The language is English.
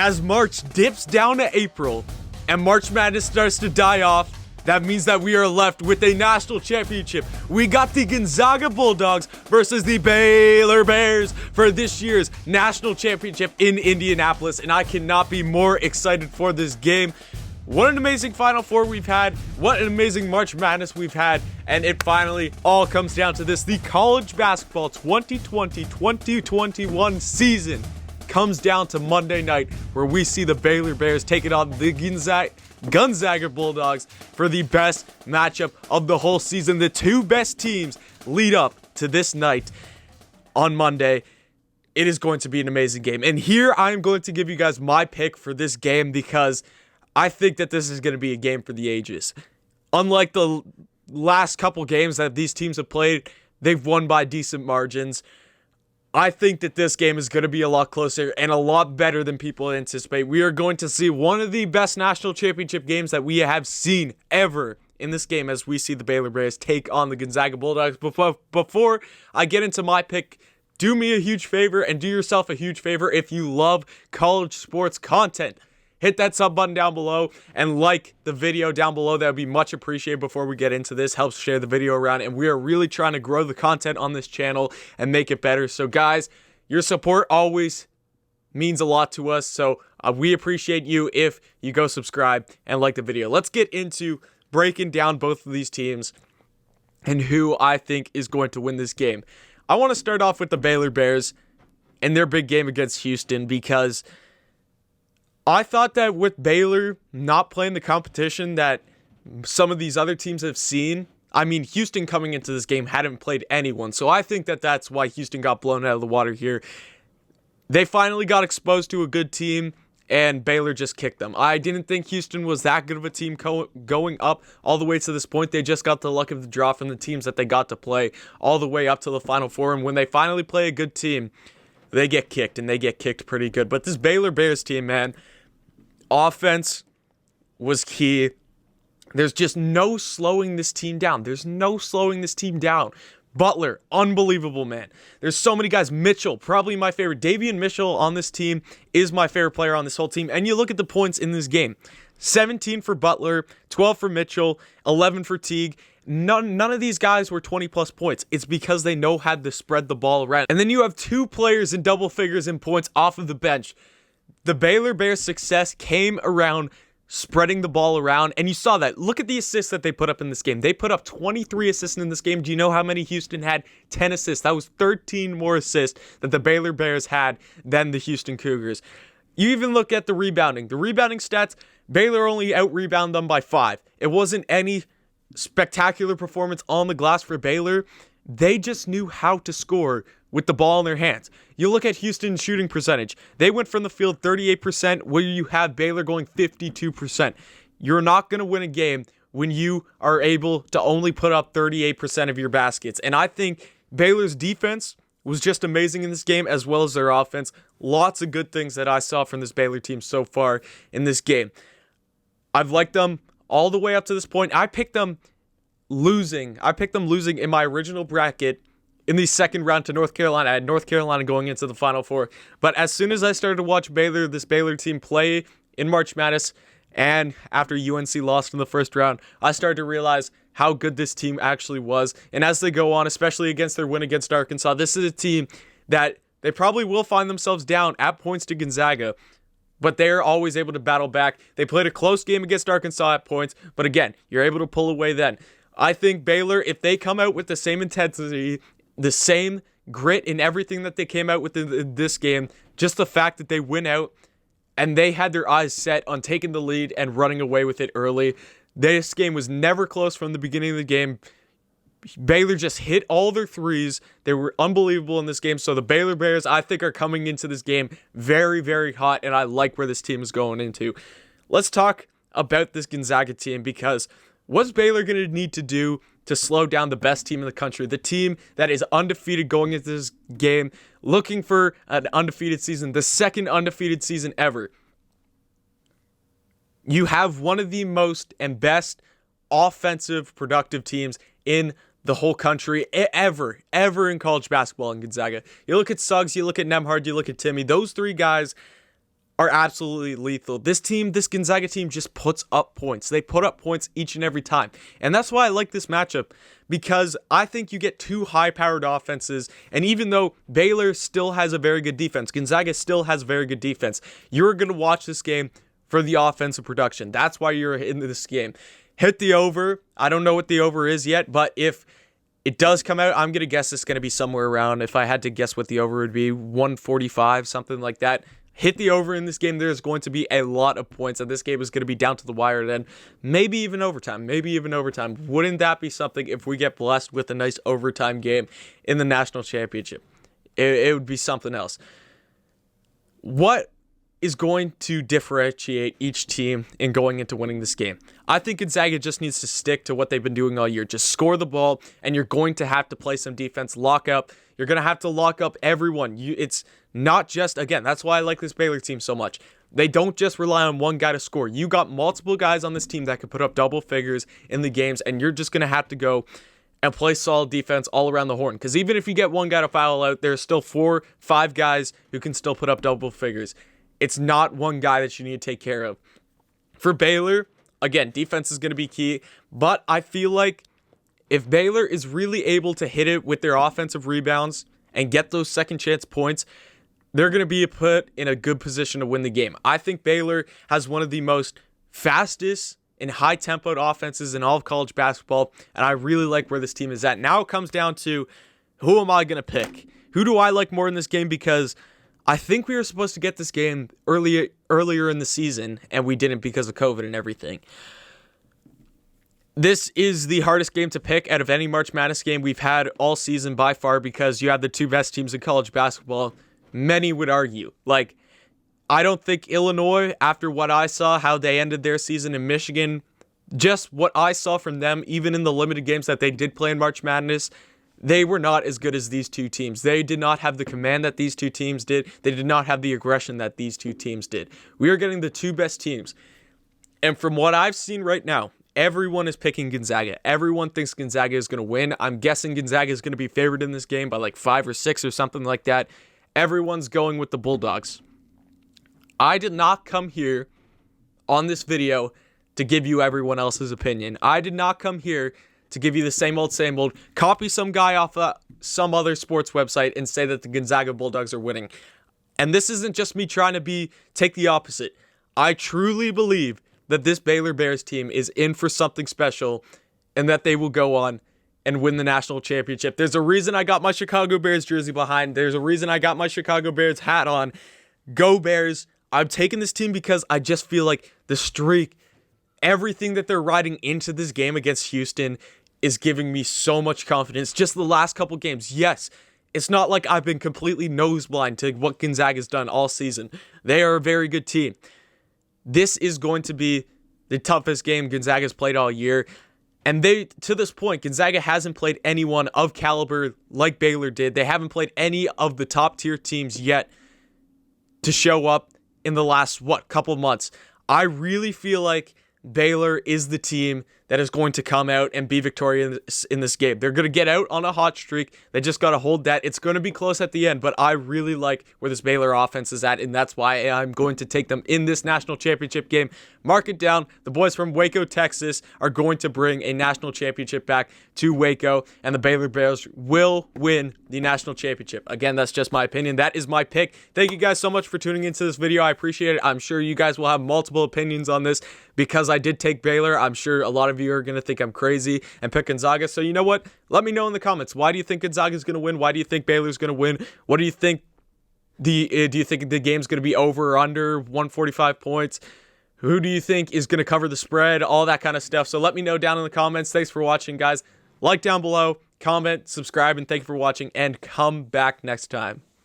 as March dips down to April and March Madness starts to die off, that means that we are left with a national championship. We got the Gonzaga Bulldogs versus the Baylor Bears for this year's national championship in Indianapolis, and I cannot be more excited for this game. What an amazing Final Four we've had. What an amazing March Madness we've had. And it finally all comes down to this. The college basketball 2020-2021 season comes down to Monday night, where we see the Baylor Bears take it on the Gonzaga Bulldogs for the best matchup of the whole season. The two best teams lead up to this night on Monday. It is going to be an amazing game. And here I am going to give you guys my pick for this game, because I think that this is going to be a game for the ages. Unlike the last couple games that these teams have played, they've won by decent margins. I think that this game is going to be a lot closer and a lot better than people anticipate. We are going to see one of the best national championship games that we have seen ever in this game, as we see the Baylor Bears take on the Gonzaga Bulldogs. Before I get into my pick, do me a huge favor and do yourself a huge favor. If you love college sports content, hit that sub button down below and like the video down below. That would be much appreciated before we get into this. Helps share the video around, and we are really trying to grow the content on this channel and make it better. So guys, your support always means a lot to us. So we appreciate you if you go subscribe and like the video. Let's get into breaking down both of these teams and who I think is going to win this game. I want to start off with the Baylor Bears and their big game against Houston, because I thought that with Baylor not playing the competition that some of these other teams have seen, I mean, Houston coming into this game hadn't played anyone, so I think that that's why Houston got blown out of the water here. They finally got exposed to a good team, and Baylor just kicked them. I didn't think Houston was that good of a team going up all the way to this point. They just got the luck of the draw from the teams that they got to play all the way up to the Final Four, and when they finally play a good team, they get kicked, and they get kicked pretty good. But this Baylor Bears team, man, offense was key. There's just no slowing this team down. Butler, unbelievable, man. There's so many guys. Mitchell, probably my favorite. Davion Mitchell on this team is my favorite player on this whole team. And you look at the points in this game. 17 for Butler, 12 for Mitchell, 11 for Teague. None of these guys were 20-plus points. It's because they know how to spread the ball around. And then you have two players in double figures in points off of the bench. The Baylor Bears' success came around spreading the ball around, and you saw that. Look at the assists that they put up in this game. They put up 23 assists in this game. Do you know how many Houston had? 10 assists. That was 13 more assists that the Baylor Bears had than the Houston Cougars. You even look at the rebounding. The rebounding stats, Baylor only out-rebounded them by 5. It wasn't any spectacular performance on the glass for Baylor. They just knew how to score with the ball in their hands. You look at Houston's shooting percentage. They went from the field 38%, where you have Baylor going 52%. You're not going to win a game when you are able to only put up 38% of your baskets. And I think Baylor's defense was just amazing in this game, as well as their offense. Lots of good things that I saw from this Baylor team so far in this game. I've liked them all the way up to this point. I picked them losing in my original bracket in the second round to North Carolina. I had North Carolina going into the Final Four. But as soon as I started to watch this Baylor team play in March Madness, and after UNC lost in the first round, I started to realize how good this team actually was. And as they go on, especially against their win against Arkansas, this is a team that they probably will find themselves down at points to Gonzaga, but they're always able to battle back. They played a close game against Arkansas at points, but again, you're able to pull away then. I think Baylor, if they come out with the same intensity, the same grit in everything that they came out with in this game, just the fact that they went out and they had their eyes set on taking the lead and running away with it early. This game was never close from the beginning of the game. Baylor just hit all their threes. They were unbelievable in this game. So the Baylor Bears, I think, are coming into this game very, very hot, and I like where this team is going into. Let's talk about this Gonzaga team, because what's Baylor going to need to do to slow down the best team in the country, the team that is undefeated going into this game, looking for an undefeated season, the second undefeated season ever? You have one of the most and best offensive, productive teams in the whole country ever in college basketball in Gonzaga. You look at Suggs, you look at Nembhard, you look at Timmy. Those three guys are absolutely lethal. This Gonzaga team just puts up points. They put up points each and every time. And that's why I like this matchup, because I think you get two high-powered offenses, and even though Baylor still has a very good defense, Gonzaga still has a very good defense, you're going to watch this game for the offensive production. That's why you're in this game. Hit the over. I don't know what the over is yet, but if it does come out, I'm going to guess it's going to be somewhere around, if I had to guess what the over would be, 145, something like that. Hit the over in this game. There's going to be a lot of points, and this game is going to be down to the wire then. Maybe even overtime. Wouldn't that be something if we get blessed with a nice overtime game in the national championship? It would be something else. What is going to differentiate each team in going into winning this game? I think Gonzaga just needs to stick to what they've been doing all year. Just score the ball, and you're going to have to play some defense, lock up. You're going to have to lock up everyone. It's not just, again, that's why I like this Baylor team so much. They don't just rely on one guy to score. You got multiple guys on this team that can put up double figures in the games, and you're just going to have to go and play solid defense all around the horn. Because even if you get one guy to foul out, there's still 4-5 guys who can still put up double figures. It's not one guy that you need to take care of. For Baylor, again, defense is going to be key, but I feel like if Baylor is really able to hit it with their offensive rebounds and get those second chance points, they're going to be put in a good position to win the game. I think Baylor has one of the most fastest and high-tempoed offenses in all of college basketball, and I really like where this team is at. Now it comes down to, who am I going to pick? Who do I like more in this game? Because I think we were supposed to get this game earlier in the season, and we didn't because of COVID and everything. This is the hardest game to pick out of any March Madness game we've had all season by far, because you have the two best teams in college basketball. Many would argue. Like, I don't think Illinois, after what I saw, how they ended their season in Michigan, just what I saw from them, even in the limited games that they did play in March Madness, they were not as good as these two teams. They did not have the command that these two teams did. They did not have the aggression that these two teams did. We are getting the two best teams. And from what I've seen right now, everyone is picking Gonzaga. Everyone thinks Gonzaga is going to win. I'm guessing Gonzaga is going to be favored in this game by like 5 or 6 or something like that. Everyone's going with the Bulldogs. I did not come here on this video to give you everyone else's opinion. I did not come here to give you the same old, copy some guy off some other sports website and say that the Gonzaga Bulldogs are winning. And this isn't just me trying to take the opposite. I truly believe that this Baylor Bears team is in for something special and that they will go on and win the national championship. There's a reason I got my Chicago Bears jersey behind. There's a reason I got my Chicago Bears hat on. Go Bears. I'm taking this team because I just feel like the streak, everything that they're riding into this game against Houston is giving me so much confidence. Just the last couple games. Yes, it's not like I've been completely noseblind to what Gonzaga's done all season. They are a very good team. This is going to be the toughest game Gonzaga's played all year. And to this point, Gonzaga hasn't played anyone of caliber like Baylor did. They haven't played any of the top tier teams yet to show up in the last, couple months. I really feel like Baylor is the team that is going to come out and be victorious in this game. They're going to get out on a hot streak. They just got to hold that. It's going to be close at the end, but I really like where this Baylor offense is at, and that's why I'm going to take them in this national championship game. Mark it down. The boys from Waco, Texas are going to bring a national championship back to Waco, and the Baylor Bears will win the national championship. Again, that's just my opinion. That is my pick. Thank you guys so much for tuning into this video. I appreciate it. I'm sure you guys will have multiple opinions on this because I did take Baylor. I'm sure a lot of you are going to think I'm crazy and pick Gonzaga. So you know what? Let me know in the comments. Why do you think Gonzaga is going to win? Why do you think Baylor's going to win? What do you think? Do you think the game's going to be over or under 145 points? Who do you think is going to cover the spread? All that kind of stuff. So let me know down in the comments. Thanks for watching, guys. Like down below, comment, subscribe, and thank you for watching, and come back next time.